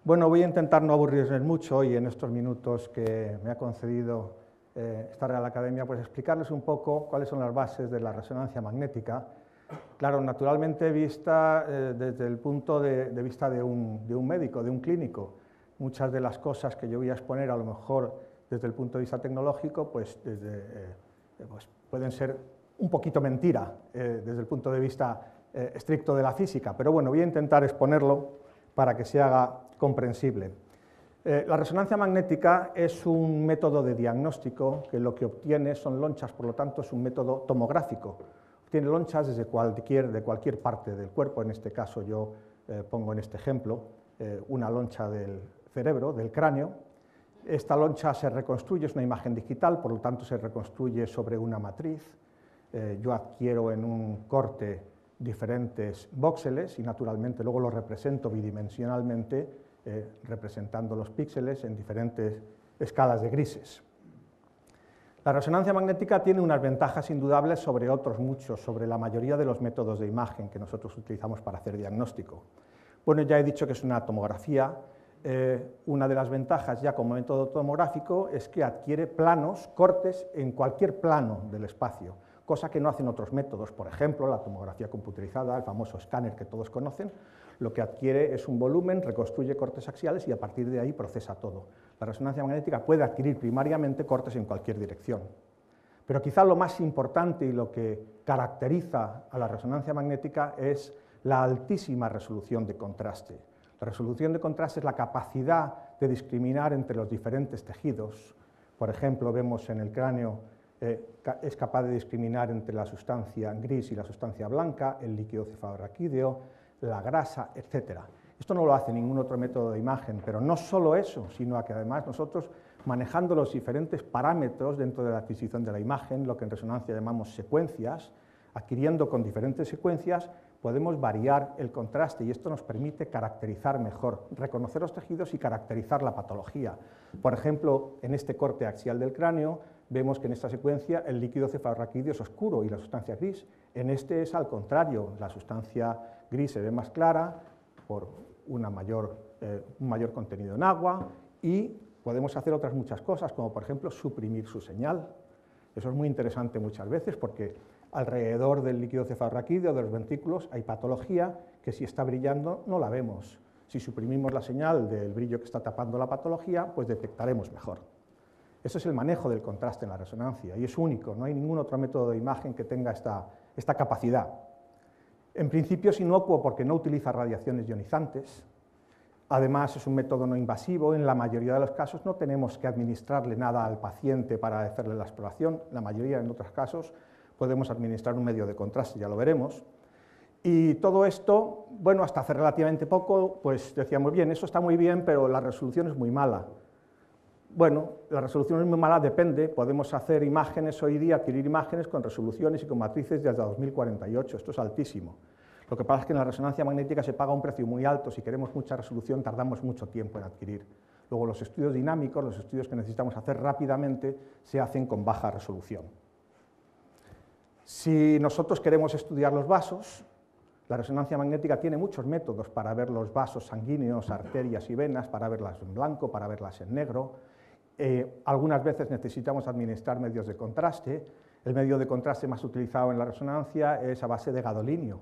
Bueno, voy a intentar no aburrirles mucho y en estos minutos que me ha concedido esta Real Academia, pues explicarles un poco cuáles son las bases de la resonancia magnética. Claro, naturalmente vista desde el punto de vista de un médico, de un clínico. Muchas de las cosas que yo voy a exponer, a lo mejor desde el punto de vista tecnológico, pues pueden ser un poquito mentira desde el punto de vista estricto de la física, pero bueno, voy a intentar exponerlo para que se haga comprensible. La resonancia magnética es un método de diagnóstico que lo que obtiene son lonchas, por lo tanto es un método tomográfico. Obtiene lonchas de cualquier parte del cuerpo, en este caso yo pongo en este ejemplo una loncha del cerebro, del cráneo. Esta loncha se reconstruye, es una imagen digital, por lo tanto se reconstruye sobre una matriz. Yo adquiero en un corte diferentes vóxeles y naturalmente luego los represento bidimensionalmente representando los píxeles en diferentes escalas de grises. La resonancia magnética tiene unas ventajas indudables sobre otros muchos, sobre la mayoría de los métodos de imagen que nosotros utilizamos para hacer diagnóstico. Bueno, ya he dicho que es una tomografía. Una de las ventajas ya como método tomográfico es que adquiere planos, cortes en cualquier plano del espacio, cosa que no hacen otros métodos. Por ejemplo, la tomografía computerizada, el famoso escáner que todos conocen, lo que adquiere es un volumen, reconstruye cortes axiales y a partir de ahí procesa todo. La resonancia magnética puede adquirir primariamente cortes en cualquier dirección. Pero quizá lo más importante y lo que caracteriza a la resonancia magnética es la altísima resolución de contraste. La resolución de contraste es la capacidad de discriminar entre los diferentes tejidos. Por ejemplo, vemos en el cráneo es capaz de discriminar entre la sustancia gris y la sustancia blanca, el líquido cefalorraquídeo, la grasa, etc. Esto no lo hace ningún otro método de imagen, pero no solo eso, sino que además nosotros, manejando los diferentes parámetros dentro de la adquisición de la imagen, lo que en resonancia llamamos secuencias, adquiriendo con diferentes secuencias, podemos variar el contraste y esto nos permite caracterizar mejor, reconocer los tejidos y caracterizar la patología. Por ejemplo, en este corte axial del cráneo, vemos que en esta secuencia el líquido cefalorraquídeo es oscuro y la sustancia gris. En este es al contrario, la sustancia gris se ve más clara por un mayor contenido en agua y podemos hacer otras muchas cosas, como por ejemplo suprimir su señal. Eso es muy interesante muchas veces porque alrededor del líquido cefalorraquídeo, de los ventrículos, hay patología que si está brillando no la vemos. Si suprimimos la señal del brillo que está tapando la patología, pues detectaremos mejor. Eso es el manejo del contraste en la resonancia y es único, no hay ningún otro método de imagen que tenga esta capacidad. En principio es inocuo porque no utiliza radiaciones ionizantes, además es un método no invasivo, en la mayoría de los casos no tenemos que administrarle nada al paciente para hacerle la exploración, la mayoría en otros casos podemos administrar un medio de contraste, ya lo veremos. Y todo esto, bueno, hasta hace relativamente poco, pues decíamos, bien, eso está muy bien, pero la resolución es muy mala. Bueno, la resolución es muy mala, depende, podemos hacer imágenes hoy día, adquirir imágenes con resoluciones y con matrices desde 2048, esto es altísimo. Lo que pasa es que en la resonancia magnética se paga un precio muy alto, si queremos mucha resolución tardamos mucho tiempo en adquirir. Luego los estudios dinámicos, los estudios que necesitamos hacer rápidamente, se hacen con baja resolución. Si nosotros queremos estudiar los vasos, la resonancia magnética tiene muchos métodos para ver los vasos sanguíneos, arterias y venas, para verlas en blanco, para verlas en negro. Algunas veces necesitamos administrar medios de contraste. El medio de contraste más utilizado en la resonancia es a base de gadolinio.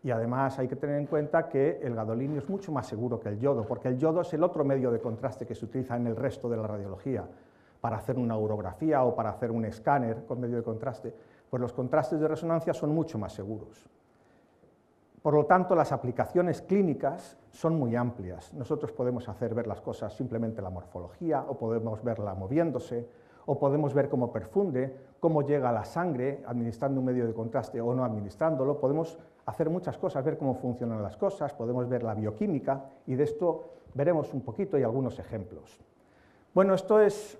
Y además hay que tener en cuenta que el gadolinio es mucho más seguro que el yodo, porque el yodo es el otro medio de contraste que se utiliza en el resto de la radiología, para hacer una urografía o para hacer un escáner con medio de contraste. Pues los contrastes de resonancia son mucho más seguros. Por lo tanto, las aplicaciones clínicas son muy amplias. Nosotros podemos hacer ver las cosas simplemente la morfología, o podemos verla moviéndose, o podemos ver cómo perfunde, cómo llega a la sangre, administrando un medio de contraste o no administrándolo. Podemos hacer muchas cosas, ver cómo funcionan las cosas, podemos ver la bioquímica, y de esto veremos un poquito y algunos ejemplos. Bueno, esto es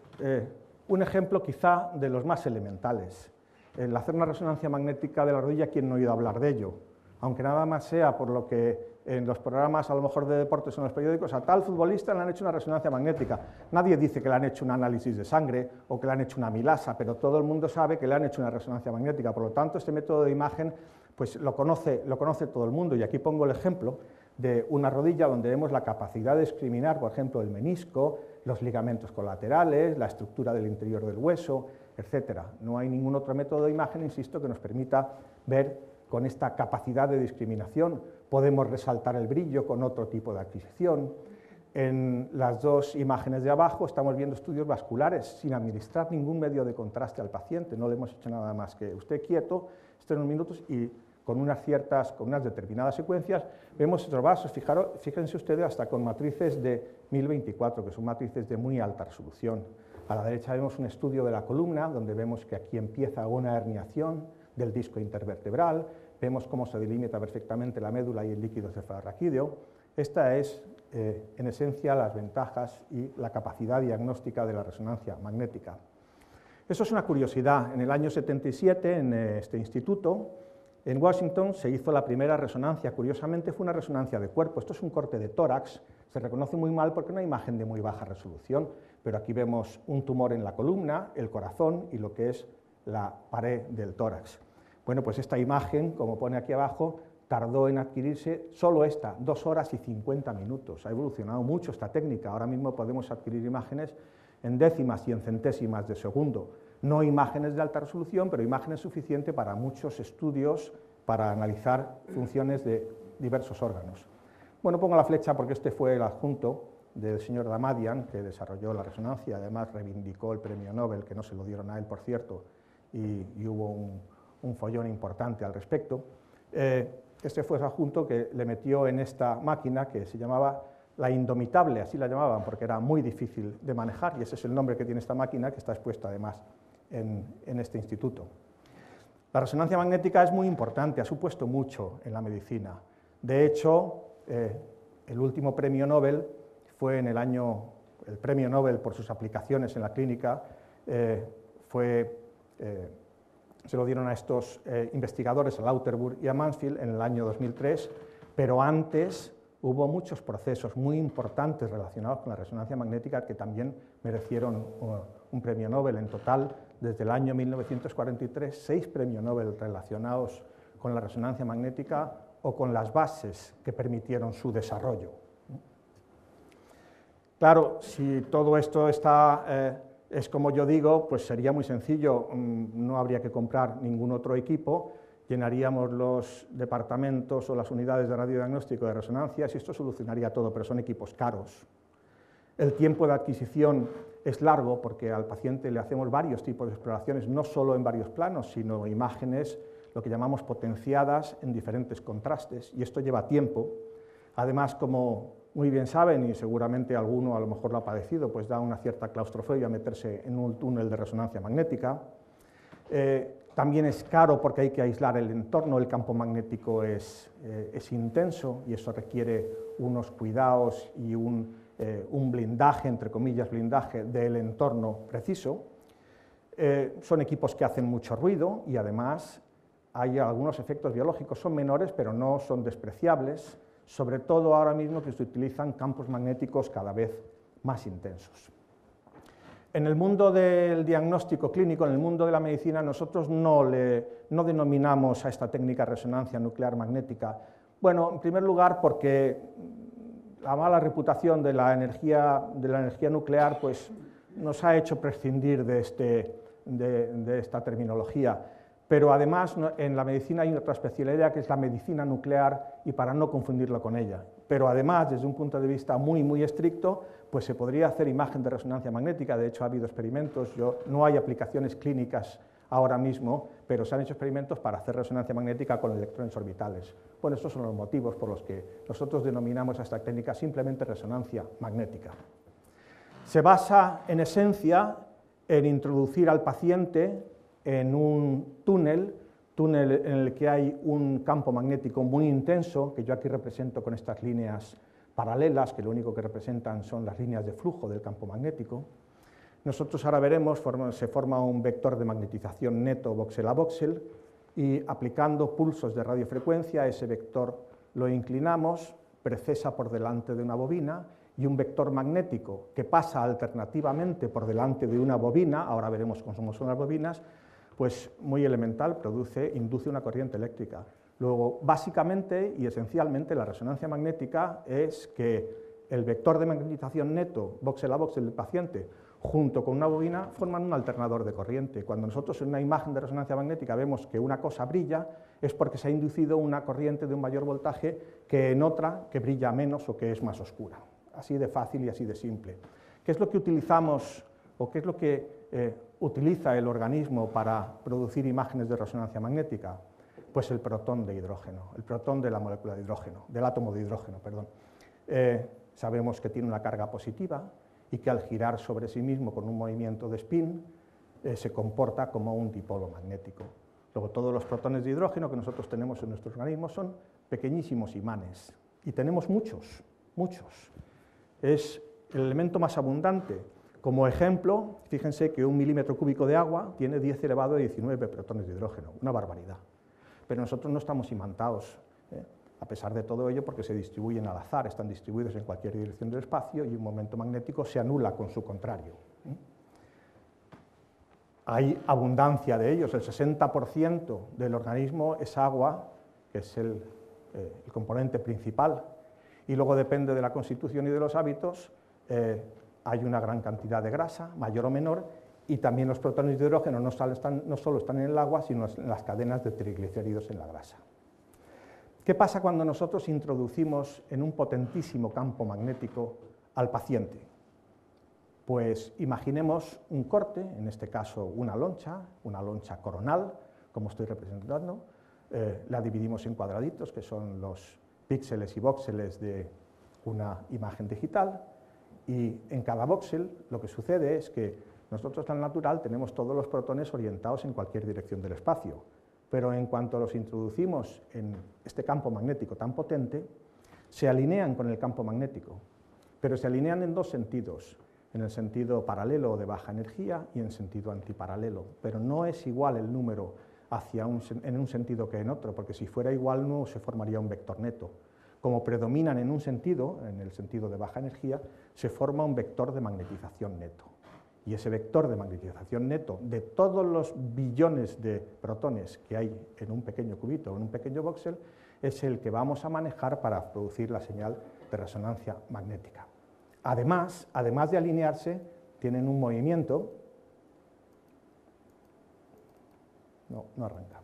un ejemplo quizá de los más elementales. El hacer una resonancia magnética de la rodilla, ¿quién no ha oído hablar de ello? Aunque nada más sea por lo que en los programas a lo mejor de deportes o en los periódicos, a tal futbolista le han hecho una resonancia magnética. Nadie dice que le han hecho un análisis de sangre o que le han hecho una amilasa, pero todo el mundo sabe que le han hecho una resonancia magnética. Por lo tanto, este método de imagen pues, lo conoce todo el mundo. Y aquí pongo el ejemplo de una rodilla donde vemos la capacidad de discriminar, por ejemplo, el menisco, los ligamentos colaterales, la estructura del interior del hueso, etc. No hay ningún otro método de imagen, insisto, que nos permita ver con esta capacidad de discriminación. Podemos resaltar el brillo con otro tipo de adquisición. En las dos imágenes de abajo estamos viendo estudios vasculares sin administrar ningún medio de contraste al paciente, no le hemos hecho nada más que usted quieto, esté unos minutos y con unas determinadas secuencias vemos estos vasos, fíjense ustedes hasta con matrices de 1024, que son matrices de muy alta resolución. A la derecha vemos un estudio de la columna, donde vemos que aquí empieza una herniación del disco intervertebral, vemos cómo se delimita perfectamente la médula y el líquido cefalorraquídeo. Esta es, en esencia, las ventajas y la capacidad diagnóstica de la resonancia magnética. Eso es una curiosidad. En el año 77, en este instituto, en Washington, se hizo la primera resonancia. Curiosamente, fue una resonancia de cuerpo. Esto es un corte de tórax. Se reconoce muy mal porque es una imagen de muy baja resolución, pero aquí vemos un tumor en la columna, el corazón y lo que es la pared del tórax. Bueno, pues esta imagen, como pone aquí abajo, tardó en adquirirse solo esta, 2 horas y 50 minutos. Ha evolucionado mucho esta técnica. Ahora mismo podemos adquirir imágenes en décimas y en centésimas de segundo. No imágenes de alta resolución, pero imágenes suficientes para muchos estudios para analizar funciones de diversos órganos. Bueno, pongo la flecha porque este fue el adjunto del señor Damadian, que desarrolló la resonancia, además reivindicó el premio Nobel, que no se lo dieron a él, por cierto, y hubo un follón importante al respecto. Este fue el adjunto que le metió en esta máquina que se llamaba la Indomitable, así la llamaban, porque era muy difícil de manejar, y ese es el nombre que tiene esta máquina, que está expuesta además en este instituto. La resonancia magnética es muy importante, ha supuesto mucho en la medicina. De hecho, el último premio Nobel fue en el premio Nobel por sus aplicaciones en la clínica, se lo dieron a estos investigadores, a Lauterbur y a Mansfield, en el año 2003, pero antes hubo muchos procesos muy importantes relacionados con la resonancia magnética que también merecieron un premio Nobel. En total, desde el año 1943, 6 premios Nobel relacionados con la resonancia magnética o con las bases que permitieron su desarrollo. Claro, si todo esto es como yo digo, pues sería muy sencillo, no habría que comprar ningún otro equipo, llenaríamos los departamentos o las unidades de radiodiagnóstico de resonancias y esto solucionaría todo, pero son equipos caros. El tiempo de adquisición es largo porque al paciente le hacemos varios tipos de exploraciones, no solo en varios planos, sino imágenes, lo que llamamos potenciadas en diferentes contrastes, y esto lleva tiempo. Además, como muy bien saben, y seguramente alguno a lo mejor lo ha padecido, pues da una cierta claustrofobia meterse en un túnel de resonancia magnética. También es caro porque hay que aislar el entorno, el campo magnético es intenso y eso requiere unos cuidados y un blindaje, entre comillas, blindaje del entorno preciso. Son equipos que hacen mucho ruido y además hay algunos efectos biológicos, son menores pero no son despreciables, sobre todo ahora mismo que se utilizan campos magnéticos cada vez más intensos. En el mundo del diagnóstico clínico, en el mundo de la medicina, nosotros no denominamos a esta técnica resonancia nuclear magnética. Bueno, en primer lugar porque la mala reputación de la energía nuclear pues, nos ha hecho prescindir de esta terminología. Pero además en la medicina hay otra especialidad que es la medicina nuclear y para no confundirlo con ella. Pero además, desde un punto de vista muy estricto, pues se podría hacer imagen de resonancia magnética. De hecho, ha habido experimentos, no hay aplicaciones clínicas ahora mismo, pero se han hecho experimentos para hacer resonancia magnética con electrones orbitales. Bueno, estos son los motivos por los que nosotros denominamos a esta técnica simplemente resonancia magnética. Se basa, en esencia, en introducir al paciente en un túnel en el que hay un campo magnético muy intenso, que yo aquí represento con estas líneas paralelas, que lo único que representan son las líneas de flujo del campo magnético. Nosotros ahora veremos, se forma un vector de magnetización neto voxel a voxel, y aplicando pulsos de radiofrecuencia, ese vector lo inclinamos, precesa por delante de una bobina, y un vector magnético que pasa alternativamente por delante de una bobina, ahora veremos cómo son las bobinas, pues muy elemental, induce una corriente eléctrica. Luego, básicamente y esencialmente, la resonancia magnética es que el vector de magnetización neto, voxel a voxel del paciente, junto con una bobina, forman un alternador de corriente. Cuando nosotros en una imagen de resonancia magnética vemos que una cosa brilla, es porque se ha inducido una corriente de un mayor voltaje que en otra que brilla menos o que es más oscura. Así de fácil y así de simple. ¿Qué es lo que utilizamos o qué es lo que utiliza el organismo para producir imágenes de resonancia magnética? Pues el protón de hidrógeno, el protón de la molécula de hidrógeno, del átomo de hidrógeno, perdón. Sabemos que tiene una carga positiva y que al girar sobre sí mismo con un movimiento de spin se comporta como un dipolo magnético. Luego, todos los protones de hidrógeno que nosotros tenemos en nuestro organismo son pequeñísimos imanes, y tenemos muchos, muchos. Es el elemento más abundante. Como ejemplo, fíjense que 1 milímetro cúbico de agua tiene 10 elevado a 19 protones de hidrógeno, una barbaridad. Pero nosotros no estamos imantados, a pesar de todo ello, porque se distribuyen al azar, están distribuidos en cualquier dirección del espacio y un momento magnético se anula con su contrario. Hay abundancia de ellos, el 60% del organismo es agua, que es el componente principal, y luego depende de la constitución y de los hábitos, hay una gran cantidad de grasa, mayor o menor, y también los protones de hidrógeno no solo están en el agua, sino en las cadenas de triglicéridos en la grasa. ¿Qué pasa cuando nosotros introducimos en un potentísimo campo magnético al paciente? Pues imaginemos un corte, en este caso una loncha coronal, como estoy representando, la dividimos en cuadraditos, que son los píxeles y vóxeles de una imagen digital, y en cada vóxel lo que sucede es que nosotros al natural tenemos todos los protones orientados en cualquier dirección del espacio, pero en cuanto los introducimos en este campo magnético tan potente, se alinean con el campo magnético, pero se alinean en dos sentidos, en el sentido paralelo o de baja energía y en sentido antiparalelo, pero no es igual el número en un sentido que en otro, porque si fuera igual no se formaría un vector neto. Como predominan en un sentido, en el sentido de baja energía, se forma un vector de magnetización neto. Y ese vector de magnetización neto de todos los billones de protones que hay en un pequeño cubito o en un pequeño voxel es el que vamos a manejar para producir la señal de resonancia magnética. Además de alinearse, tienen un movimiento. No arranca.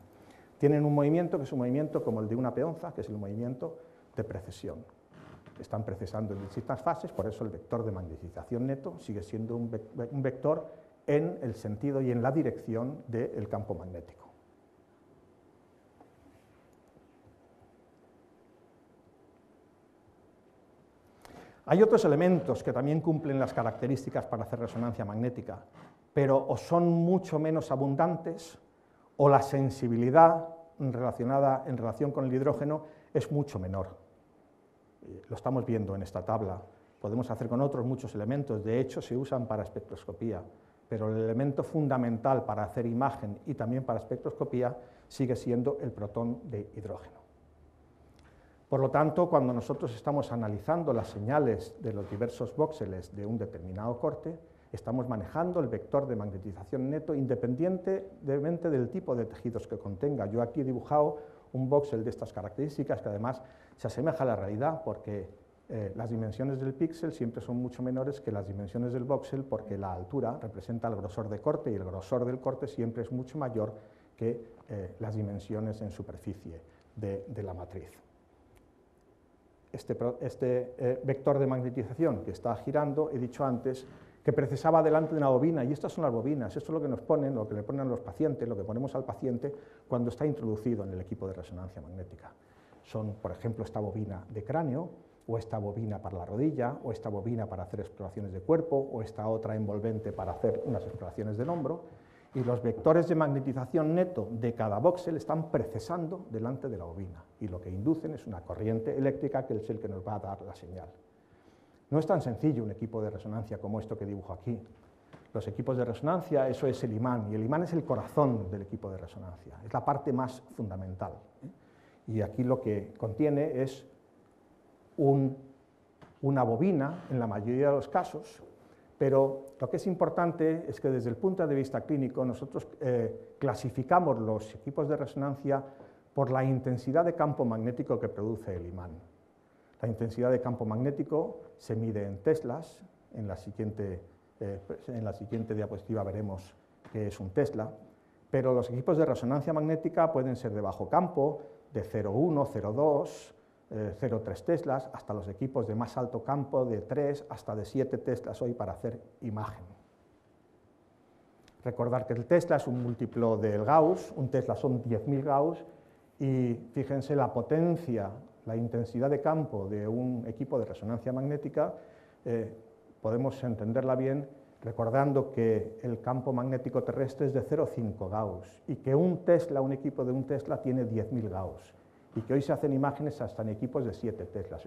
Tienen un movimiento que es un movimiento como el de una peonza, que es el movimiento de precesión. Están precesando en distintas fases, por eso el vector de magnetización neto sigue siendo un vector en el sentido y en la dirección del campo magnético. Hay otros elementos que también cumplen las características para hacer resonancia magnética, pero o son mucho menos abundantes o la sensibilidad en relación con el hidrógeno es mucho menor. Lo estamos viendo en esta tabla. Podemos hacer con otros muchos elementos, de hecho se usan para espectroscopía, pero el elemento fundamental para hacer imagen y también para espectroscopía sigue siendo el protón de hidrógeno. Por lo tanto, cuando nosotros estamos analizando las señales de los diversos vóxeles de un determinado corte, estamos manejando el vector de magnetización neto independientemente del tipo de tejidos que contenga. Yo aquí he dibujado un vóxel de estas características que además se asemeja a la realidad porque las dimensiones del píxel siempre son mucho menores que las dimensiones del vóxel porque la altura representa el grosor de corte y el grosor del corte siempre es mucho mayor que las dimensiones en superficie de la matriz. Este vector de magnetización que está girando, he dicho antes, que precesaba delante de una bobina, y estas son las bobinas, esto es lo que nos ponen, lo que le ponen a los pacientes, lo que ponemos al paciente cuando está introducido en el equipo de resonancia magnética. Son, por ejemplo, esta bobina de cráneo, o esta bobina para la rodilla, o esta bobina para hacer exploraciones de cuerpo, o esta otra envolvente para hacer unas exploraciones del hombro, y los vectores de magnetización neto de cada vóxel están precesando delante de la bobina, y lo que inducen es una corriente eléctrica que es el que nos va a dar la señal. No es tan sencillo un equipo de resonancia como esto que dibujo aquí. Los equipos de resonancia, eso es el imán, y el imán es el corazón del equipo de resonancia, es la parte más fundamental. Y aquí lo que contiene es una bobina, en la mayoría de los casos, pero lo que es importante es que desde el punto de vista clínico nosotros clasificamos los equipos de resonancia por la intensidad de campo magnético que produce el imán. La intensidad de campo magnético se mide en teslas. En la siguiente diapositiva veremos qué es un tesla, pero los equipos de resonancia magnética pueden ser de bajo campo, de 0,1, 0,2, 0,3 teslas, hasta los equipos de más alto campo, de 3 hasta de 7 teslas hoy para hacer imagen. Recordar que el tesla es un múltiplo del Gauss, un tesla son 10.000 Gauss, y fíjense la potencia, la intensidad de campo de un equipo de resonancia magnética, podemos entenderla bien recordando que el campo magnético terrestre es de 0,5 Gauss y que un equipo de un Tesla tiene 10.000 Gauss y que hoy se hacen imágenes hasta en equipos de 7 Teslas.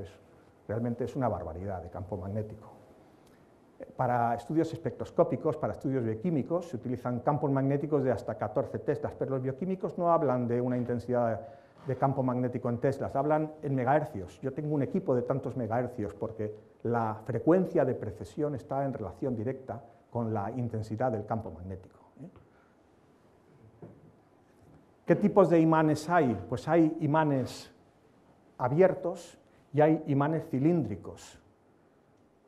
Realmente es una barbaridad de campo magnético. Para estudios espectroscópicos, para estudios bioquímicos, se utilizan campos magnéticos de hasta 14 teslas, pero los bioquímicos no hablan de una intensidad de campo magnético en teslas, hablan en megahercios. Yo tengo un equipo de tantos megahercios porque la frecuencia de precesión está en relación directa con la intensidad del campo magnético. ¿Qué tipos de imanes hay? Pues hay imanes abiertos y hay imanes cilíndricos.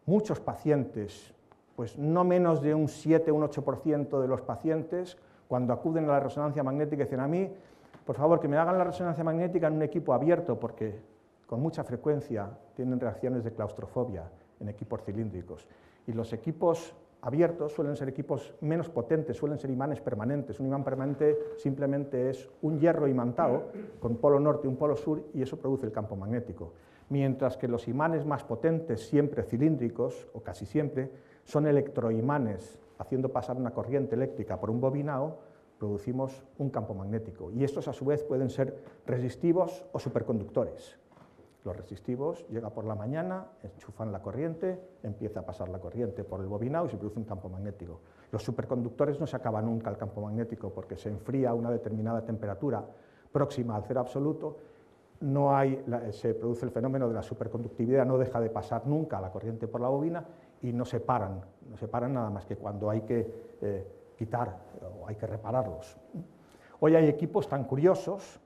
Muchos pacientes, pues no menos de un 7 o un 8% de los pacientes, cuando acuden a la resonancia magnética, dicen a mí, por favor, que me hagan la resonancia magnética en un equipo abierto, porque con mucha frecuencia tienen reacciones de claustrofobia en equipos cilíndricos. Y los equipos abiertos suelen ser equipos menos potentes, suelen ser imanes permanentes. Un imán permanente simplemente es un hierro imantado con polo norte y un polo sur, y eso produce el campo magnético. Mientras que los imanes más potentes, siempre cilíndricos, o casi siempre, son electroimanes, haciendo pasar una corriente eléctrica por un bobinado, producimos un campo magnético. Y estos, a su vez, pueden ser resistivos o superconductores. Los resistivos llega por la mañana, enchufan la corriente, empieza a pasar la corriente por el bobinado y se produce un campo magnético. Los superconductores no se acaba nunca el campo magnético porque se enfría a una determinada temperatura próxima al cero absoluto, se produce el fenómeno de la superconductividad, no deja de pasar nunca la corriente por la bobina y no se paran nada más que cuando hay que quitar o hay que repararlos. Hoy hay equipos tan curiosos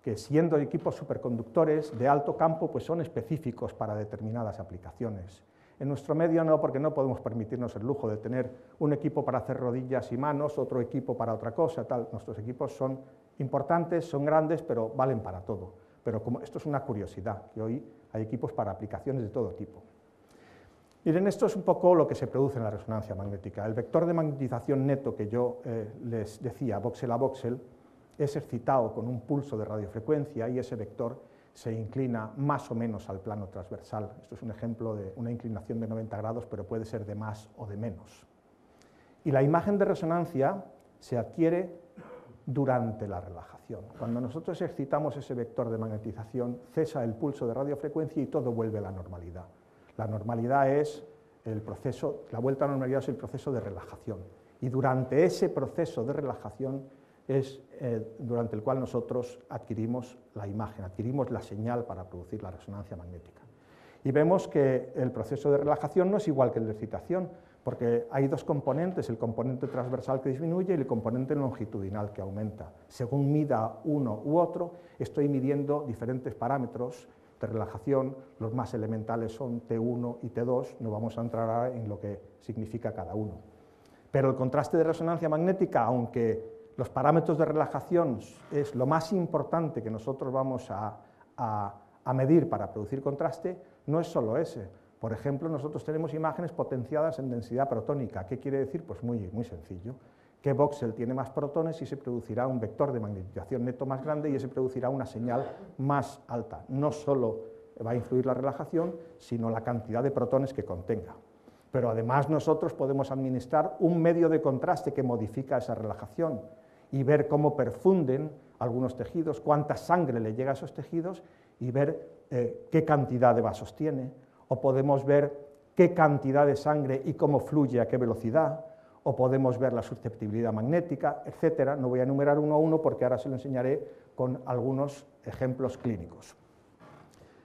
que, siendo equipos superconductores de alto campo, pues son específicos para determinadas aplicaciones. En nuestro medio no, porque no podemos permitirnos el lujo de tener un equipo para hacer rodillas y manos, otro equipo para otra cosa, tal. Nuestros equipos son importantes, son grandes, pero valen para todo. Pero como esto es una curiosidad, que hoy hay equipos para aplicaciones de todo tipo. Miren, esto es un poco lo que se produce en la resonancia magnética. El vector de magnetización neto que yo les decía, voxel a voxel, es excitado con un pulso de radiofrecuencia y ese vector se inclina más o menos al plano transversal. Esto es un ejemplo de una inclinación de 90 grados, pero puede ser de más o de menos. Y la imagen de resonancia se adquiere durante la relajación. Cuando nosotros excitamos ese vector de magnetización, cesa el pulso de radiofrecuencia y todo vuelve a la normalidad. La normalidad es el proceso, la vuelta a la normalidad es el proceso de relajación. Y durante ese proceso de relajación es durante el cual nosotros adquirimos la imagen, adquirimos la señal para producir la resonancia magnética. Y vemos que el proceso de relajación no es igual que el de excitación, porque hay dos componentes, el componente transversal que disminuye y el componente longitudinal que aumenta. Según mida uno u otro, estoy midiendo diferentes parámetros de relajación, los más elementales son T1 y T2, no vamos a entrar ahora en lo que significa cada uno. Pero el contraste de resonancia magnética, aunque los parámetros de relajación es lo más importante que nosotros vamos a medir para producir contraste, no es solo ese. Por ejemplo, nosotros tenemos imágenes potenciadas en densidad protónica. ¿Qué quiere decir? Pues muy sencillo. Que voxel tiene más protones y se producirá un vector de magnetización neto más grande y se producirá una señal más alta. No solo va a influir la relajación, sino la cantidad de protones que contenga. Pero además nosotros podemos administrar un medio de contraste que modifica esa relajación y ver cómo perfunden algunos tejidos, cuánta sangre le llega a esos tejidos y ver qué cantidad de vasos tiene, o podemos ver qué cantidad de sangre y cómo fluye a qué velocidad, o podemos ver la susceptibilidad magnética, etcétera. No voy a enumerar uno a uno porque ahora se lo enseñaré con algunos ejemplos clínicos.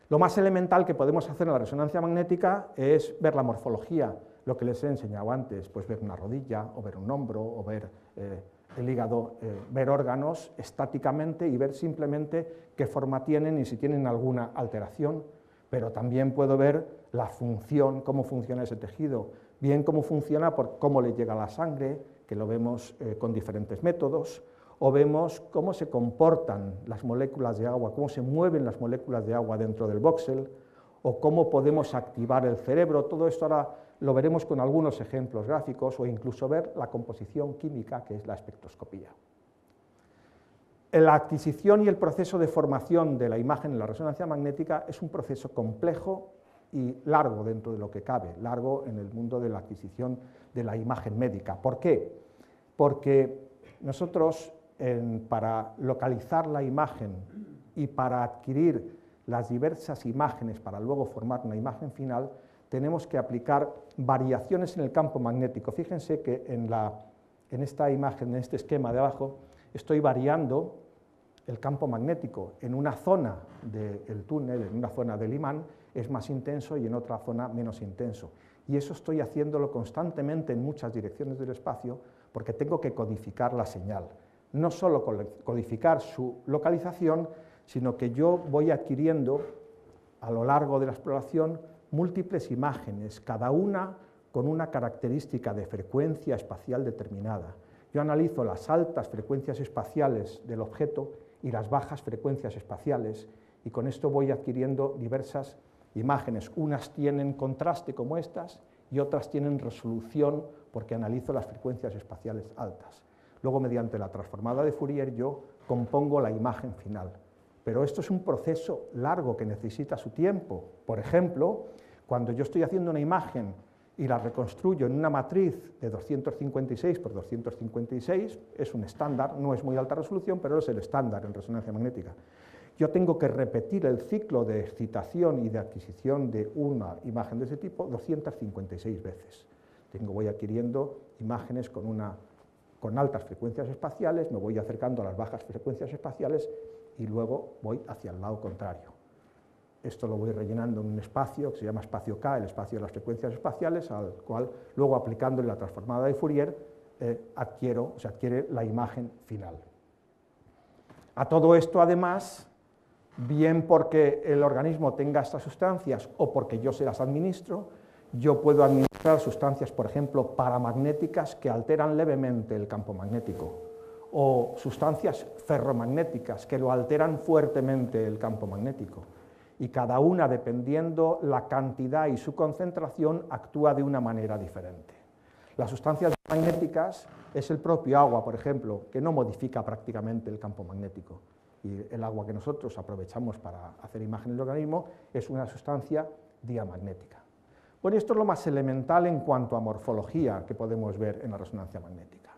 Lo más elemental que podemos hacer en la resonancia magnética es ver la morfología, lo que les he enseñado antes, pues ver una rodilla, o ver un hombro, o ver el hígado, ver órganos estáticamente y ver simplemente qué forma tienen y si tienen alguna alteración, pero también puedo ver la función, cómo funciona ese tejido, bien cómo funciona por cómo le llega la sangre, que lo vemos con diferentes métodos, o vemos cómo se comportan las moléculas de agua, cómo se mueven las moléculas de agua dentro del voxel, o cómo podemos activar el cerebro. Todo esto ahora lo veremos con algunos ejemplos gráficos, o incluso ver la composición química, que es la espectroscopía. La adquisición y el proceso de formación de la imagen en la resonancia magnética es un proceso complejo y largo dentro de lo que cabe, largo en el mundo de la adquisición de la imagen médica. ¿Por qué? Porque nosotros, para localizar la imagen y para adquirir las diversas imágenes para luego formar una imagen final, tenemos que aplicar variaciones en el campo magnético. Fíjense que en esta imagen, en este esquema de abajo, estoy variando el campo magnético. En una zona del túnel, en una zona del imán, es más intenso y en otra zona menos intenso. Y eso estoy haciéndolo constantemente en muchas direcciones del espacio porque tengo que codificar la señal. No solo codificar su localización, sino que yo voy adquiriendo a lo largo de la exploración múltiples imágenes, cada una con una característica de frecuencia espacial determinada. Yo analizo las altas frecuencias espaciales del objeto y las bajas frecuencias espaciales, y con esto voy adquiriendo diversas imágenes. Unas tienen contraste como estas y otras tienen resolución porque analizo las frecuencias espaciales altas. Luego, mediante la transformada de Fourier, yo compongo la imagen final. Pero esto es un proceso largo que necesita su tiempo. Por ejemplo, cuando yo estoy haciendo una imagen y la reconstruyo en una matriz de 256 por 256, es un estándar, no es muy alta resolución, pero es el estándar en resonancia magnética. Yo tengo que repetir el ciclo de excitación y de adquisición de una imagen de ese tipo 256 veces. Voy adquiriendo imágenes con altas frecuencias espaciales, me voy acercando a las bajas frecuencias espaciales y luego voy hacia el lado contrario. Esto lo voy rellenando en un espacio que se llama espacio K, el espacio de las frecuencias espaciales, al cual luego aplicando la transformada de Fourier se adquiere la imagen final. A todo esto, además, bien porque el organismo tenga estas sustancias o porque yo se las administro, yo puedo administrar sustancias, por ejemplo, paramagnéticas que alteran levemente el campo magnético, o sustancias ferromagnéticas que lo alteran fuertemente el campo magnético. Y cada una, dependiendo la cantidad y su concentración, actúa de una manera diferente. Las sustancias magnéticas es el propio agua, por ejemplo, que no modifica prácticamente el campo magnético. Y el agua que nosotros aprovechamos para hacer imágenes del organismo es una sustancia diamagnética. Bueno, esto es lo más elemental en cuanto a morfología que podemos ver en la resonancia magnética.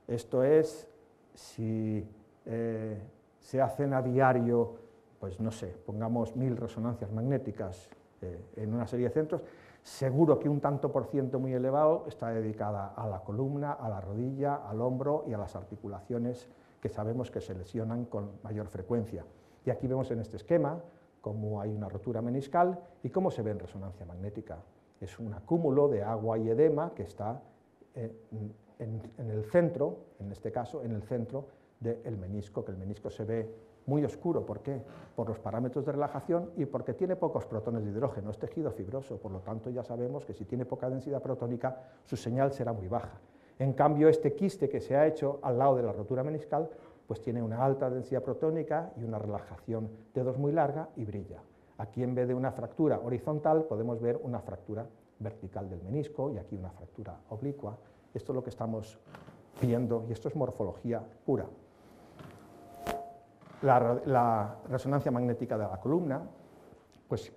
Esto es, si se hacen a diario, pues no sé, pongamos 1000 resonancias magnéticas en una serie de centros, seguro que un tanto por ciento muy elevado está dedicada a la columna, a la rodilla, al hombro y a las articulaciones que sabemos que se lesionan con mayor frecuencia. Y aquí vemos en este esquema cómo hay una rotura meniscal y cómo se ve en resonancia magnética. Es un acúmulo de agua y edema que está en el centro, en este caso, en el centro del menisco, que el menisco se ve muy oscuro. ¿Por qué? Por los parámetros de relajación y porque tiene pocos protones de hidrógeno, es tejido fibroso, por lo tanto ya sabemos que si tiene poca densidad protónica, su señal será muy baja. En cambio, este quiste que se ha hecho al lado de la rotura meniscal, pues tiene una alta densidad protónica y una relajación de dedos muy larga y brilla. Aquí, en vez de una fractura horizontal, podemos ver una fractura vertical del menisco y aquí una fractura oblicua. Esto es lo que estamos viendo y esto es morfología pura. La resonancia magnética de la columna, pues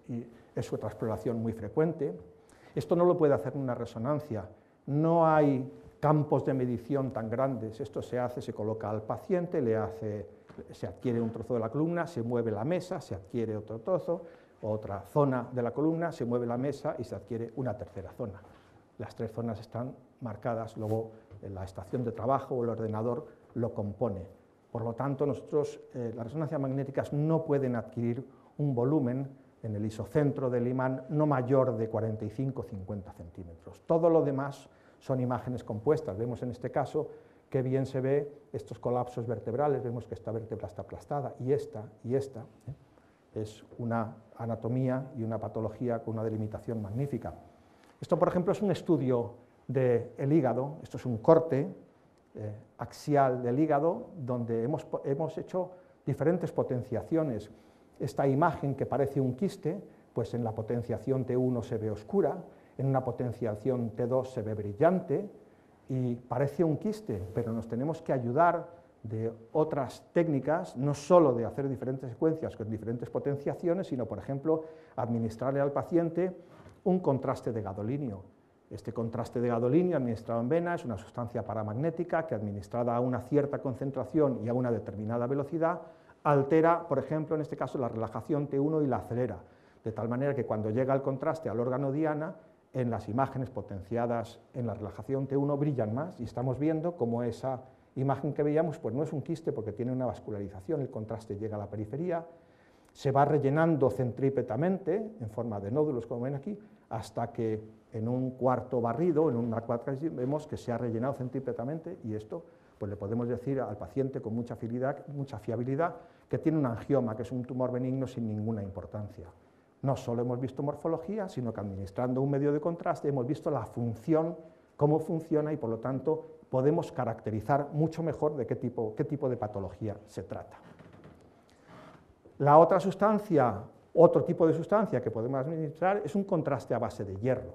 es otra exploración muy frecuente. Esto no lo puede hacer una resonancia, no hay campos de medición tan grandes. Esto se hace, se coloca al paciente, se adquiere un trozo de la columna, se mueve la mesa, se adquiere otro trozo, otra zona de la columna, se mueve la mesa y se adquiere una tercera zona. Las 3 zonas están marcadas, luego en la estación de trabajo o el ordenador lo compone. Por lo tanto, nosotros, las resonancias magnéticas no pueden adquirir un volumen en el isocentro del imán no mayor de 45-50 centímetros. Todo lo demás son imágenes compuestas. Vemos en este caso qué bien se ve estos colapsos vertebrales. Vemos que esta vértebra está aplastada, y esta, Es una anatomía y una patología con una delimitación magnífica. Esto, por ejemplo, es un estudio del hígado. Esto es un corte axial del hígado, donde hemos hecho diferentes potenciaciones. Esta imagen que parece un quiste, pues en la potenciación T1 se ve oscura, en una potenciación T2 se ve brillante, y parece un quiste, pero nos tenemos que ayudar de otras técnicas, no solo de hacer diferentes secuencias con diferentes potenciaciones, sino, por ejemplo, administrarle al paciente un contraste de gadolinio. Este contraste de gadolinio administrado en vena es una sustancia paramagnética que, administrada a una cierta concentración y a una determinada velocidad, altera, por ejemplo, en este caso, la relajación T1 y la acelera, de tal manera que cuando llega el contraste al órgano diana, en las imágenes potenciadas en la relajación T1 brillan más, y estamos viendo cómo esa imagen que veíamos pues no es un quiste porque tiene una vascularización, el contraste llega a la periferia, se va rellenando centrípetamente en forma de nódulos, como ven aquí, hasta que en un cuarto barrido, en una cuarta, vemos que se ha rellenado centrípetamente, y esto pues le podemos decir al paciente con mucha fiabilidad que tiene un angioma, que es un tumor benigno sin ninguna importancia. No solo hemos visto morfología, sino que administrando un medio de contraste hemos visto la función, cómo funciona, y por lo tanto podemos caracterizar mucho mejor de qué tipo de patología se trata. La otra sustancia, otro tipo de sustancia que podemos administrar es un contraste a base de hierro.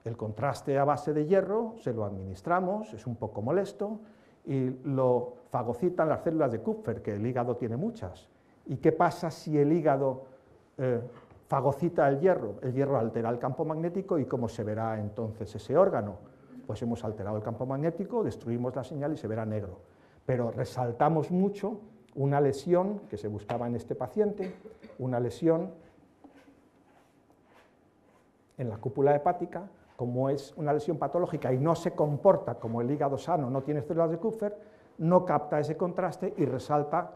El contraste a base de hierro se lo administramos, es un poco molesto, y lo fagocitan las células de Kupfer, que el hígado tiene muchas. ¿Y qué pasa si el hígado fagocita el hierro? El hierro altera el campo magnético, y ¿cómo se verá entonces ese órgano? Pues hemos alterado el campo magnético, destruimos la señal y se verá negro. Pero resaltamos mucho una lesión que se buscaba en este paciente, una lesión en la cúpula hepática. Como es una lesión patológica y no se comporta como el hígado sano, no tiene células de Kupfer, no capta ese contraste y resalta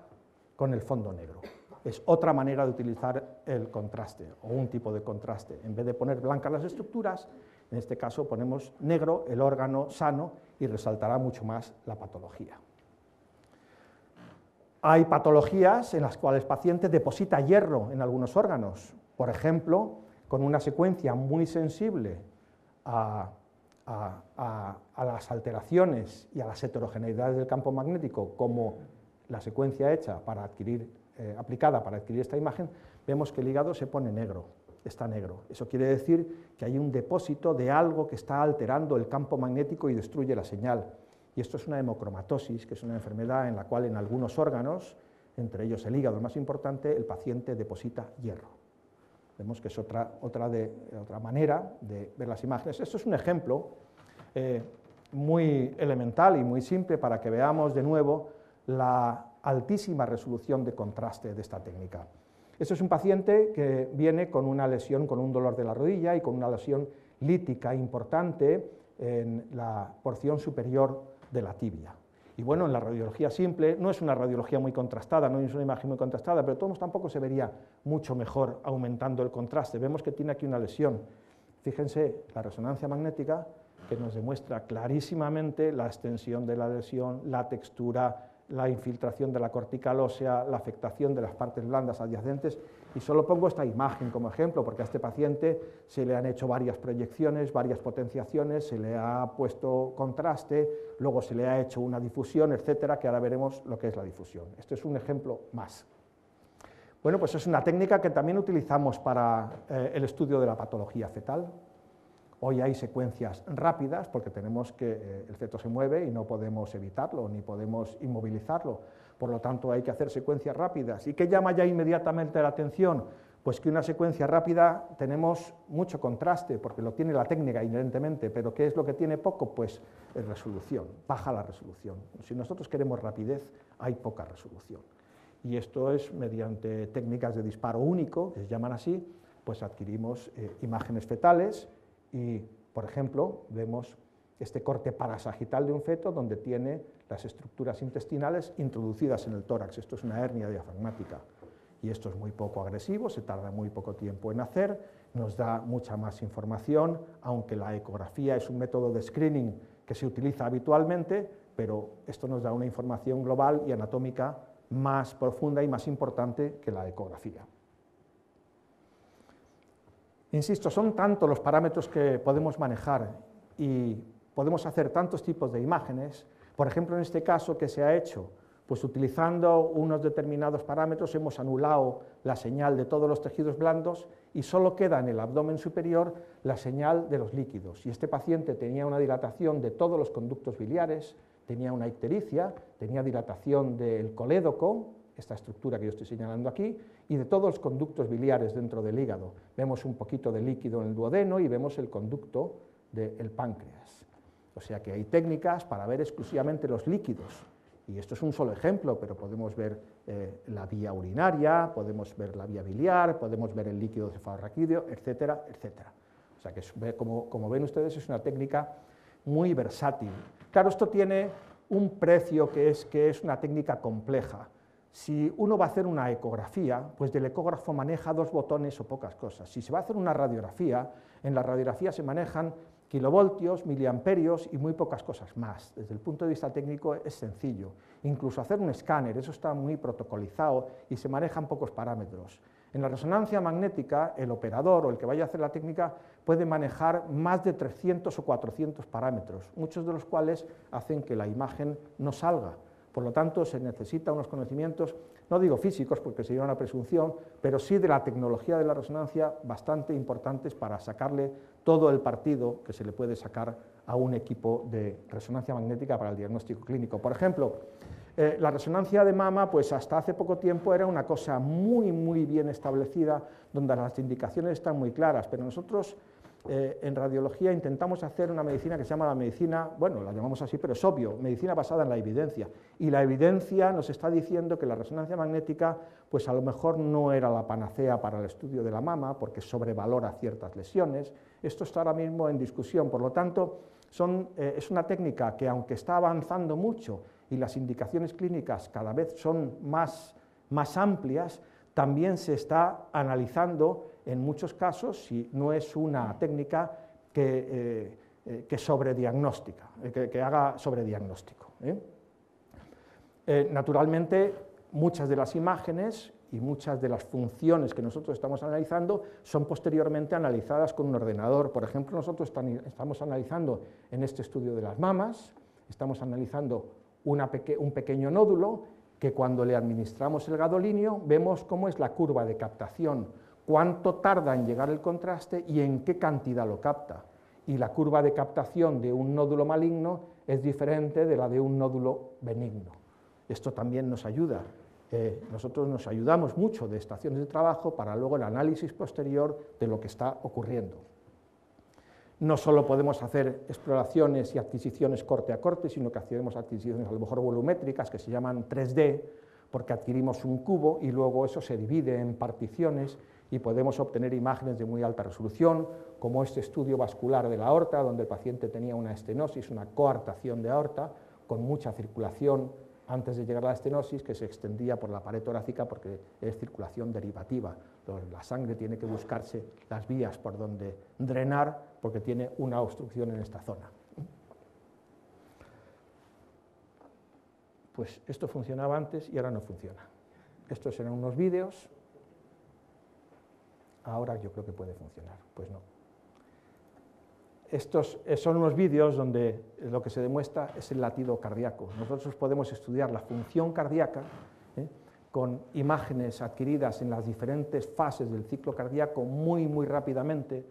con el fondo negro. Es otra manera de utilizar el contraste, o un tipo de contraste. En vez de poner blancas las estructuras, en este caso ponemos negro el órgano sano y resaltará mucho más la patología. Hay patologías en las cuales el paciente deposita hierro en algunos órganos, por ejemplo, con una secuencia muy sensible a las alteraciones y a las heterogeneidades del campo magnético, como la secuencia hecha para aplicada para adquirir esta imagen, vemos que el hígado se pone negro, está negro. Eso quiere decir que hay un depósito de algo que está alterando el campo magnético y destruye la señal. Y esto es una hemocromatosis, que es una enfermedad en la cual en algunos órganos, entre ellos el hígado, el más importante, el paciente deposita hierro. Vemos que es otra manera de ver las imágenes. Esto es un ejemplo muy elemental y muy simple para que veamos de nuevo la altísima resolución de contraste de esta técnica. Este es un paciente que viene con una lesión, con un dolor de la rodilla y con una lesión lítica importante en la porción superior de la tibia. Y bueno, en la radiología simple, no es una radiología muy contrastada, no es una imagen muy contrastada, pero todos tampoco se vería mucho mejor aumentando el contraste. Vemos que tiene aquí una lesión. Fíjense, la resonancia magnética, que nos demuestra clarísimamente la extensión de la lesión, la textura, la infiltración de la cortical ósea, la afectación de las partes blandas adyacentes, y solo pongo esta imagen como ejemplo, porque a este paciente se le han hecho varias proyecciones, varias potenciaciones, se le ha puesto contraste, luego se le ha hecho una difusión, etcétera, que ahora veremos lo que es la difusión. Este es un ejemplo más. Bueno, pues es una técnica que también utilizamos para el estudio de la patología fetal. Hoy hay secuencias rápidas porque tenemos que el feto se mueve y no podemos evitarlo ni podemos inmovilizarlo, por lo tanto hay que hacer secuencias rápidas. ¿Y qué llama ya inmediatamente la atención? Pues que una secuencia rápida tenemos mucho contraste porque lo tiene la técnica inherentemente, pero ¿qué es lo que tiene poco? Pues resolución, baja la resolución. Si nosotros queremos rapidez, hay poca resolución. Y esto es mediante técnicas de disparo único, que se llaman así, pues adquirimos imágenes fetales. Y, por ejemplo, vemos este corte parasagital de un feto donde tiene las estructuras intestinales introducidas en el tórax. Esto es una hernia diafragmática. Y esto es muy poco agresivo, se tarda muy poco tiempo en hacer, nos da mucha más información, aunque la ecografía es un método de screening que se utiliza habitualmente, pero esto nos da una información global y anatómica más profunda y más importante que la ecografía. Insisto, son tantos los parámetros que podemos manejar y podemos hacer tantos tipos de imágenes. Por ejemplo, en este caso, ¿qué se ha hecho? Pues utilizando unos determinados parámetros hemos anulado la señal de todos los tejidos blandos y solo queda en el abdomen superior la señal de los líquidos. Y este paciente tenía una dilatación de todos los conductos biliares, tenía una ictericia, tenía dilatación del colédoco, esta estructura que yo estoy señalando aquí, y de todos los conductos biliares dentro del hígado. Vemos un poquito de líquido en el duodeno y vemos el conducto del páncreas. O sea que hay técnicas para ver exclusivamente los líquidos. Y esto es un solo ejemplo, pero podemos ver la vía urinaria, podemos ver la vía biliar, podemos ver el líquido cefalorraquídeo, etcétera, etcétera. O sea que, como ven ustedes, es una técnica muy versátil. Claro, esto tiene un precio que es una técnica compleja. Si uno va a hacer una ecografía, pues del ecógrafo maneja 2 botones o pocas cosas. Si se va a hacer una radiografía, en la radiografía se manejan kilovoltios, miliamperios y muy pocas cosas más. Desde el punto de vista técnico es sencillo. Incluso hacer un escáner, eso está muy protocolizado y se manejan pocos parámetros. En la resonancia magnética, el operador o el que vaya a hacer la técnica puede manejar más de 300 o 400 parámetros, muchos de los cuales hacen que la imagen no salga. Por lo tanto, se necesitan unos conocimientos, no digo físicos porque sería una presunción, pero sí de la tecnología de la resonancia bastante importantes para sacarle todo el partido que se le puede sacar a un equipo de resonancia magnética para el diagnóstico clínico. Por ejemplo, la resonancia de mama, pues hasta hace poco tiempo era una cosa muy bien establecida, donde las indicaciones están muy claras, pero nosotros en radiología intentamos hacer una medicina que se llama la medicina, bueno, la llamamos así, pero es obvio, medicina basada en la evidencia. Y la evidencia nos está diciendo que la resonancia magnética, pues a lo mejor no era la panacea para el estudio de la mama, porque sobrevalora ciertas lesiones. Esto está ahora mismo en discusión, por lo tanto, es una técnica que, aunque está avanzando mucho y las indicaciones clínicas cada vez son más amplias, también se está analizando en muchos casos si no es una técnica que haga sobrediagnóstico. Naturalmente, muchas de las imágenes y muchas de las funciones que nosotros estamos analizando son posteriormente analizadas con un ordenador. Por ejemplo, nosotros estamos analizando en este estudio de las mamas, estamos analizando un pequeño nódulo que cuando le administramos el gadolinio vemos cómo es la curva de captación, cuánto tarda en llegar el contraste y en qué cantidad lo capta. Y la curva de captación de un nódulo maligno es diferente de la de un nódulo benigno. Esto también nos ayuda. Nosotros nos ayudamos mucho de estaciones de trabajo para luego el análisis posterior de lo que está ocurriendo. No solo podemos hacer exploraciones y adquisiciones corte a corte, sino que hacemos adquisiciones a lo mejor volumétricas que se llaman 3D, porque adquirimos un cubo y luego eso se divide en particiones y podemos obtener imágenes de muy alta resolución, como este estudio vascular de la aorta, donde el paciente tenía una estenosis, una coartación de aorta, con mucha circulación antes de llegar a la estenosis, que se extendía por la pared torácica porque es circulación derivativa. La sangre tiene que buscarse las vías por donde drenar porque tiene una obstrucción en esta zona. Pues esto funcionaba antes y ahora no funciona. Estos eran unos vídeos, ahora yo creo que puede funcionar, pues no. Estos son unos vídeos donde lo que se demuestra es el latido cardíaco. Nosotros podemos estudiar la función cardíaca con imágenes adquiridas en las diferentes fases del ciclo cardíaco muy rápidamente.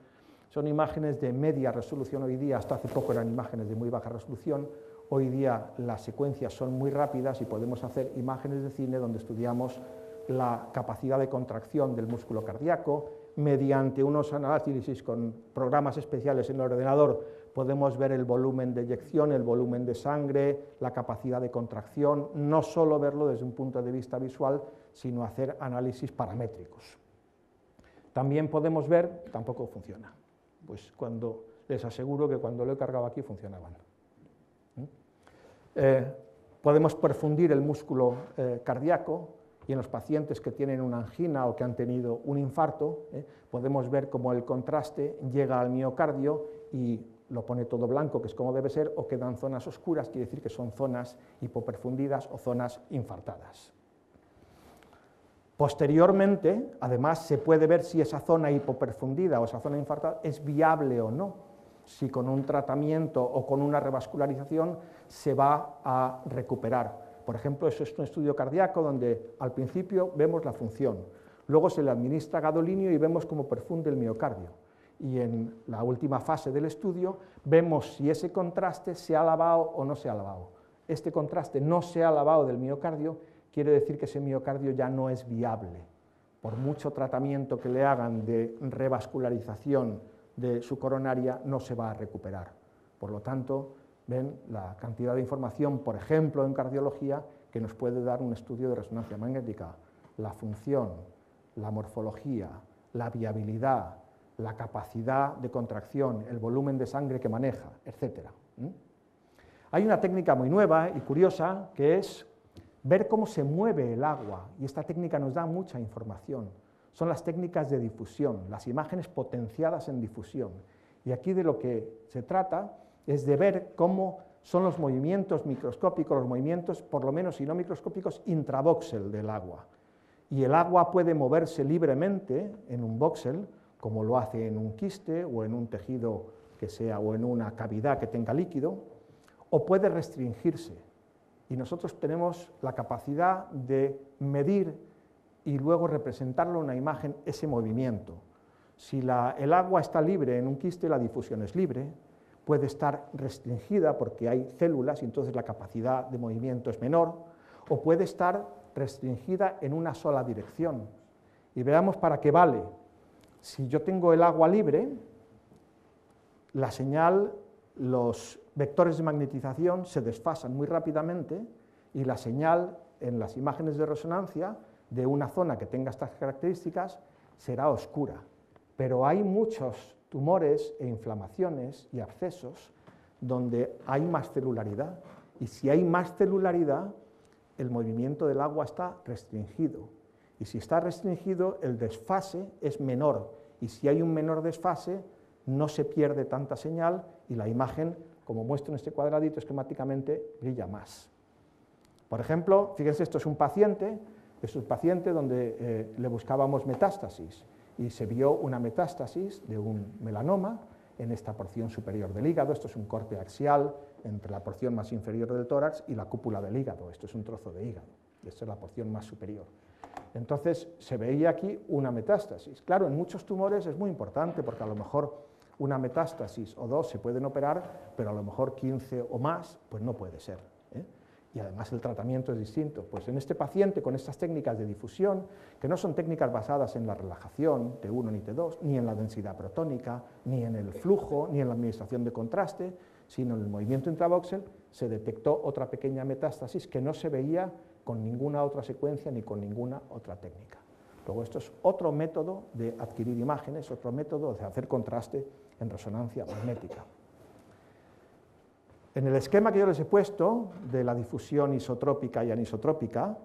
Son imágenes de media resolución hoy día, hasta hace poco eran imágenes de muy baja resolución. Hoy día las secuencias son muy rápidas y podemos hacer imágenes de cine donde estudiamos la capacidad de contracción del músculo cardíaco. Mediante unos análisis con programas especiales en el ordenador podemos ver el volumen de eyección, el volumen de sangre, la capacidad de contracción, no solo verlo desde un punto de vista visual, sino hacer análisis paramétricos. También podemos ver, tampoco funciona, pues les aseguro que cuando lo he cargado aquí funcionaban. Podemos perfundir el músculo cardíaco, y en los pacientes que tienen una angina o que han tenido un infarto, podemos ver cómo el contraste llega al miocardio y lo pone todo blanco, que es como debe ser, o quedan zonas oscuras, quiere decir que son zonas hipoperfundidas o zonas infartadas. Posteriormente, además, se puede ver si esa zona hipoperfundida o esa zona infartada es viable o no, si con un tratamiento o con una revascularización se va a recuperar. Por ejemplo, eso es un estudio cardíaco donde al principio vemos la función, luego se le administra gadolinio y vemos cómo perfunde el miocardio. Y en la última fase del estudio vemos si ese contraste se ha lavado o no se ha lavado. Este contraste no se ha lavado del miocardio, quiere decir que ese miocardio ya no es viable. Por mucho tratamiento que le hagan de revascularización de su coronaria, no se va a recuperar. Por lo tanto, ven la cantidad de información, por ejemplo, en cardiología, que nos puede dar un estudio de resonancia magnética. La función, la morfología, la viabilidad, la capacidad de contracción, el volumen de sangre que maneja, etc. Hay una técnica muy nueva y curiosa que es ver cómo se mueve el agua, y esta técnica nos da mucha información. Son las técnicas de difusión, las imágenes potenciadas en difusión. Y aquí de lo que se trata es de ver cómo son los movimientos microscópicos, los movimientos, por lo menos si no microscópicos, intravóxel del agua. Y el agua puede moverse libremente en un voxel, como lo hace en un quiste o en un tejido que sea, o en una cavidad que tenga líquido, o puede restringirse. Y nosotros tenemos la capacidad de medir y luego representarlo en una imagen ese movimiento. Si el agua está libre en un quiste, la difusión es libre, puede estar restringida porque hay células y entonces la capacidad de movimiento es menor, o puede estar restringida en una sola dirección. Y veamos para qué vale. Si yo tengo el agua libre, la señal, los vectores de magnetización se desfasan muy rápidamente y la señal en las imágenes de resonancia de una zona que tenga estas características será oscura. Pero hay muchos tumores e inflamaciones y abscesos donde hay más celularidad. Y si hay más celularidad, el movimiento del agua está restringido. Y si está restringido, el desfase es menor. Y si hay un menor desfase, no se pierde tanta señal y la imagen, como muestro en este cuadradito, esquemáticamente brilla más. Por ejemplo, fíjense, esto es un paciente donde le buscábamos metástasis y se vio una metástasis de un melanoma en esta porción superior del hígado. Esto es un corte axial entre la porción más inferior del tórax y la cúpula del hígado. Esto es un trozo de hígado, y esta es la porción más superior. Entonces se veía aquí una metástasis. Claro, en muchos tumores es muy importante porque a lo mejor una metástasis o dos se pueden operar, pero a lo mejor 15 o más, pues no puede ser. Y además el tratamiento es distinto. Pues en este paciente, con estas técnicas de difusión, que no son técnicas basadas en la relajación T1 ni T2, ni en la densidad protónica, ni en el flujo, ni en la administración de contraste, sino en el movimiento intravóxel, se detectó otra pequeña metástasis que no se veía con ninguna otra secuencia ni con ninguna otra técnica. Luego esto es otro método de adquirir imágenes, otro método de hacer contraste en resonancia magnética. En el esquema que yo les he puesto de la difusión isotrópica y anisotrópica,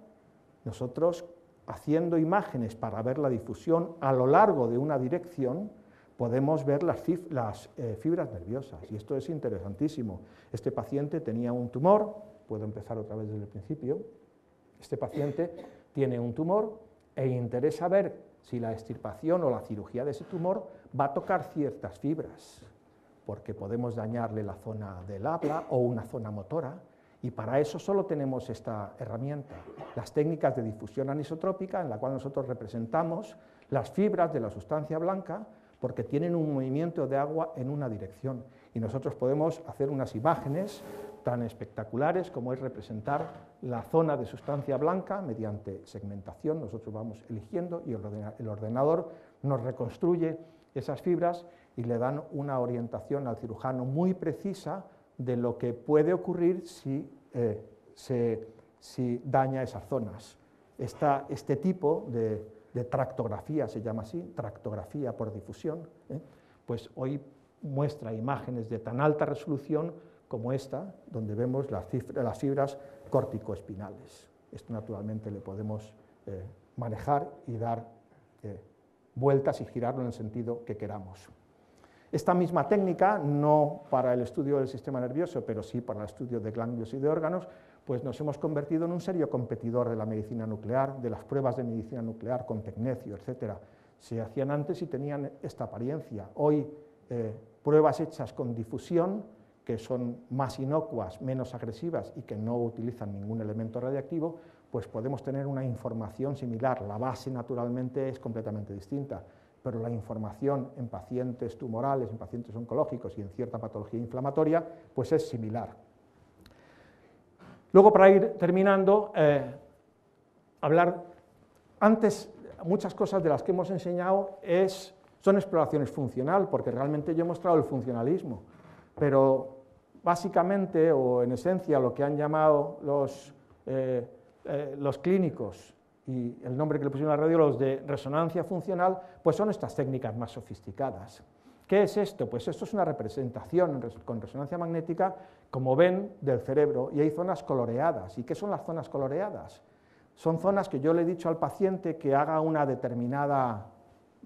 nosotros, haciendo imágenes para ver la difusión a lo largo de una dirección, podemos ver las fibras nerviosas, y esto es interesantísimo. Este paciente tenía un tumor, puedo empezar otra vez desde el principio. Este paciente tiene un tumor e interesa ver si la extirpación o la cirugía de ese tumor va a tocar ciertas fibras, porque podemos dañarle la zona del habla o una zona motora, y para eso solo tenemos esta herramienta, las técnicas de difusión anisotrópica, en la cual nosotros representamos las fibras de la sustancia blanca, porque tienen un movimiento de agua en una dirección, y nosotros podemos hacer unas imágenes tan espectaculares como es representar la zona de sustancia blanca mediante segmentación. Nosotros vamos eligiendo y el ordenador nos reconstruye esas fibras y le dan una orientación al cirujano muy precisa de lo que puede ocurrir si daña esas zonas. Este tipo de tractografía, se llama así, tractografía por difusión, pues hoy muestra imágenes de tan alta resolución como esta, donde vemos las fibras córticoespinales. Esto naturalmente le podemos manejar y dar vueltas y girarlo en el sentido que queramos. Esta misma técnica, no para el estudio del sistema nervioso, pero sí para el estudio de ganglios y de órganos, pues nos hemos convertido en un serio competidor de la medicina nuclear, de las pruebas de medicina nuclear con tecnecio, etc. Se hacían antes y tenían esta apariencia. Hoy, pruebas hechas con difusión, que son más inocuas, menos agresivas y que no utilizan ningún elemento radiactivo, pues podemos tener una información similar. La base, naturalmente, es completamente distinta, pero la información en pacientes tumorales, en pacientes oncológicos y en cierta patología inflamatoria, pues es similar. Luego, para ir terminando, hablar antes, muchas cosas de las que hemos enseñado son exploraciones funcional, porque realmente yo he mostrado el funcionalismo, pero básicamente, o en esencia, lo que han llamado los clínicos y el nombre que le pusieron a los radiólogos de resonancia funcional, pues son estas técnicas más sofisticadas. ¿Qué es esto? Pues esto es una representación con resonancia magnética, como ven, del cerebro, y hay zonas coloreadas. ¿Y qué son las zonas coloreadas? Son zonas que yo le he dicho al paciente que haga una determinada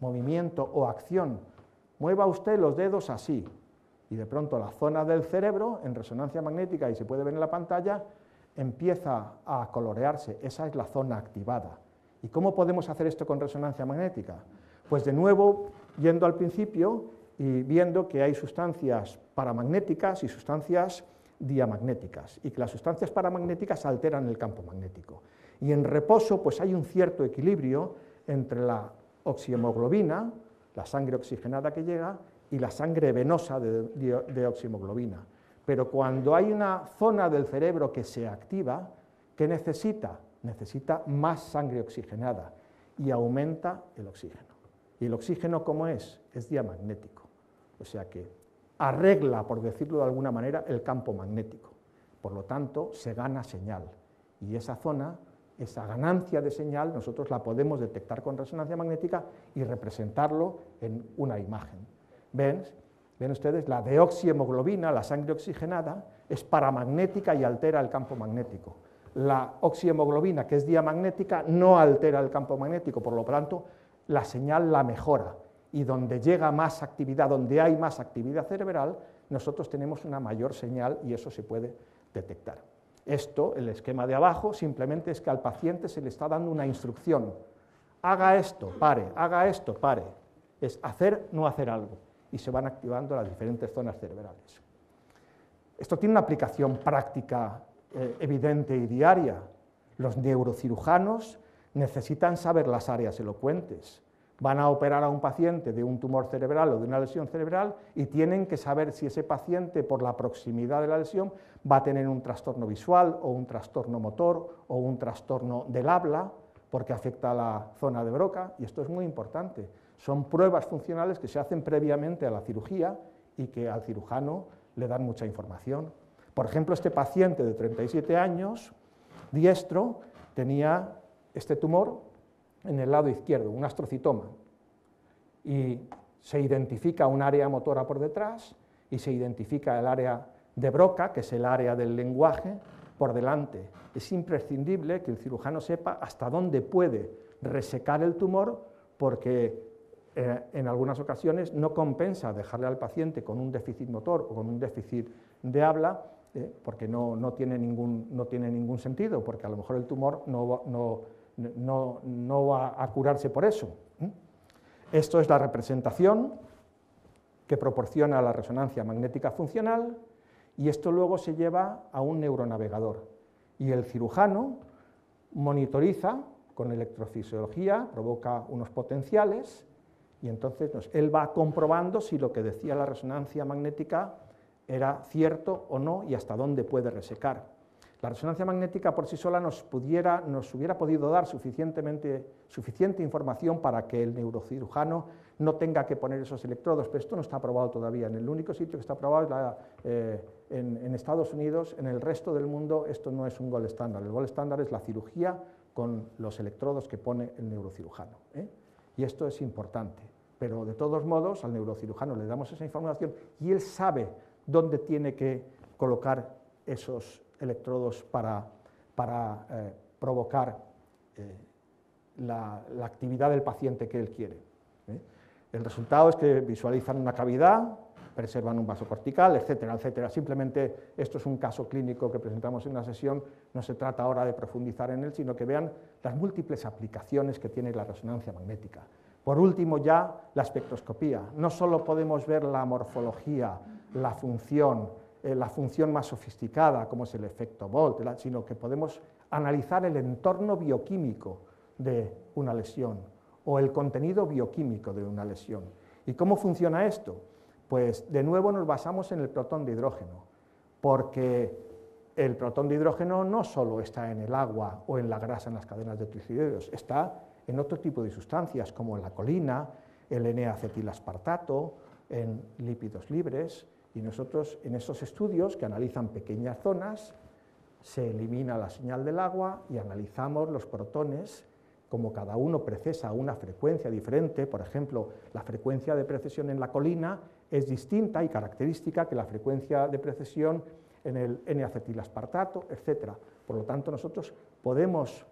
movimiento o acción. Mueva usted los dedos así, y de pronto la zona del cerebro, en resonancia magnética, y se puede ver en la pantalla, empieza a colorearse. Esa es la zona activada. ¿Y cómo podemos hacer esto con resonancia magnética? Pues de nuevo, yendo al principio y viendo que hay sustancias paramagnéticas y sustancias diamagnéticas, y que las sustancias paramagnéticas alteran el campo magnético. Y en reposo, pues hay un cierto equilibrio entre la oxihemoglobina, la sangre oxigenada que llega, y la sangre venosa de oxihemoglobina. Pero cuando hay una zona del cerebro que se activa, ¿qué necesita? Necesita más sangre oxigenada y aumenta el oxígeno. ¿Y el oxígeno cómo es? Es diamagnético. O sea que arregla, por decirlo de alguna manera, el campo magnético. Por lo tanto, se gana señal. Y esa zona, esa ganancia de señal, nosotros la podemos detectar con resonancia magnética y representarlo en una imagen. ¿Ven ustedes? La deoxihemoglobina, la sangre oxigenada, es paramagnética y altera el campo magnético. La oxihemoglobina, que es diamagnética, no altera el campo magnético, por lo tanto, la señal la mejora. Y donde llega más actividad, donde hay más actividad cerebral, nosotros tenemos una mayor señal y eso se puede detectar. Esto, el esquema de abajo, simplemente es que al paciente se le está dando una instrucción. Haga esto, pare, haga esto, pare. Es hacer, no hacer algo. Y se van activando las diferentes zonas cerebrales. Esto tiene una aplicación práctica evidente y diaria. Los neurocirujanos necesitan saber las áreas elocuentes. Van a operar a un paciente de un tumor cerebral o de una lesión cerebral y tienen que saber si ese paciente, por la proximidad de la lesión, va a tener un trastorno visual o un trastorno motor o un trastorno del habla, porque afecta a la zona de Broca, y esto es muy importante. Son pruebas funcionales que se hacen previamente a la cirugía y que al cirujano le dan mucha información. Por ejemplo, este paciente de 37 años, diestro, tenía este tumor en el lado izquierdo, un astrocitoma, y se identifica un área motora por detrás y se identifica el área de Broca, que es el área del lenguaje, por delante. Es imprescindible que el cirujano sepa hasta dónde puede resecar el tumor, porque en algunas ocasiones no compensa dejarle al paciente con un déficit motor o con un déficit de habla, porque no tiene ningún sentido, porque a lo mejor el tumor no va a curarse por eso. Esto es la representación que proporciona la resonancia magnética funcional, y esto luego se lleva a un neuronavegador. Y el cirujano monitoriza con electrofisiología, provoca unos potenciales, y entonces él va comprobando si lo que decía la resonancia magnética era cierto o no y hasta dónde puede resecar. La resonancia magnética por sí sola nos hubiera podido dar suficiente información para que el neurocirujano no tenga que poner esos electrodos, pero esto no está aprobado todavía. En el único sitio que está aprobado es en Estados Unidos. En el resto del mundo esto no es un gold estándar. El gold estándar es la cirugía con los electrodos que pone el neurocirujano, y esto es importante, pero de todos modos al neurocirujano le damos esa información y él sabe dónde tiene que colocar esos electrodos para provocar la actividad del paciente que él quiere. El resultado es que visualizan una cavidad, preservan un vaso cortical, etcétera, etcétera. Simplemente esto es un caso clínico que presentamos en una sesión, no se trata ahora de profundizar en él, sino que vean las múltiples aplicaciones que tiene la resonancia magnética. Por último, ya la espectroscopía. No solo podemos ver la morfología, la función más sofisticada, como es el efecto Volt, sino que podemos analizar el entorno bioquímico de una lesión o el contenido bioquímico de una lesión. ¿Y cómo funciona esto? Pues de nuevo nos basamos en el protón de hidrógeno, porque el protón de hidrógeno no solo está en el agua o en la grasa en las cadenas de triglicéridos, está en otro tipo de sustancias como la colina, el N-acetilaspartato, en lípidos libres, y nosotros en esos estudios que analizan pequeñas zonas, se elimina la señal del agua y analizamos los protones, como cada uno precesa una frecuencia diferente. Por ejemplo, la frecuencia de precesión en la colina es distinta y característica que la frecuencia de precesión en el N-acetilaspartato, etc. Por lo tanto, nosotros podemos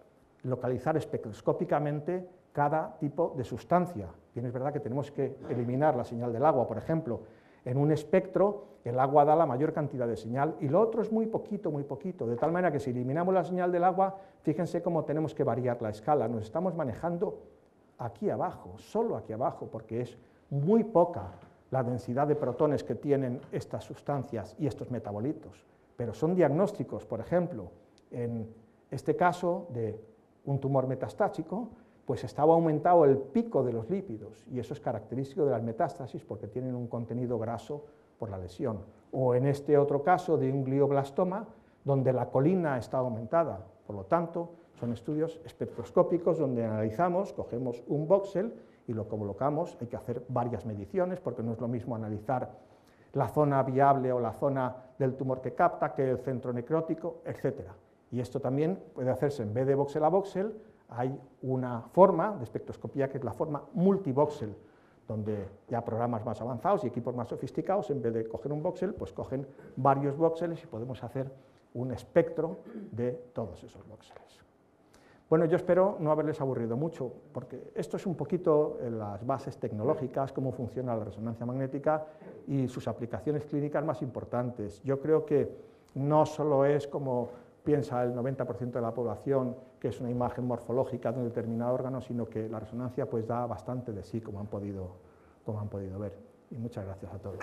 localizar espectroscópicamente cada tipo de sustancia. Bien, es verdad que tenemos que eliminar la señal del agua, por ejemplo. En un espectro, el agua da la mayor cantidad de señal y lo otro es muy poquito, de tal manera que si eliminamos la señal del agua, fíjense cómo tenemos que variar la escala. Nos estamos manejando aquí abajo, solo aquí abajo, porque es muy poca la densidad de protones que tienen estas sustancias y estos metabolitos, pero son diagnósticos. Por ejemplo, en este caso de un tumor metastásico, pues estaba aumentado el pico de los lípidos, y eso es característico de las metástasis porque tienen un contenido graso por la lesión. O en este otro caso de un glioblastoma, donde la colina está aumentada. Por lo tanto, son estudios espectroscópicos donde analizamos, cogemos un voxel y lo colocamos. Hay que hacer varias mediciones porque no es lo mismo analizar la zona viable o la zona del tumor que capta que el centro necrótico, etc. Y esto también puede hacerse en vez de voxel a voxel. Hay una forma de espectroscopía que es la forma multivoxel, donde ya programas más avanzados y equipos más sofisticados, en vez de coger un voxel, pues cogen varios voxeles y podemos hacer un espectro de todos esos voxeles. Bueno, yo espero no haberles aburrido mucho, porque esto es un poquito las bases tecnológicas, cómo funciona la resonancia magnética y sus aplicaciones clínicas más importantes. Yo creo que no solo es como piensa el 90% de la población, que es una imagen morfológica de un determinado órgano, sino que la resonancia pues da bastante de sí, como han podido ver. Y muchas gracias a todos.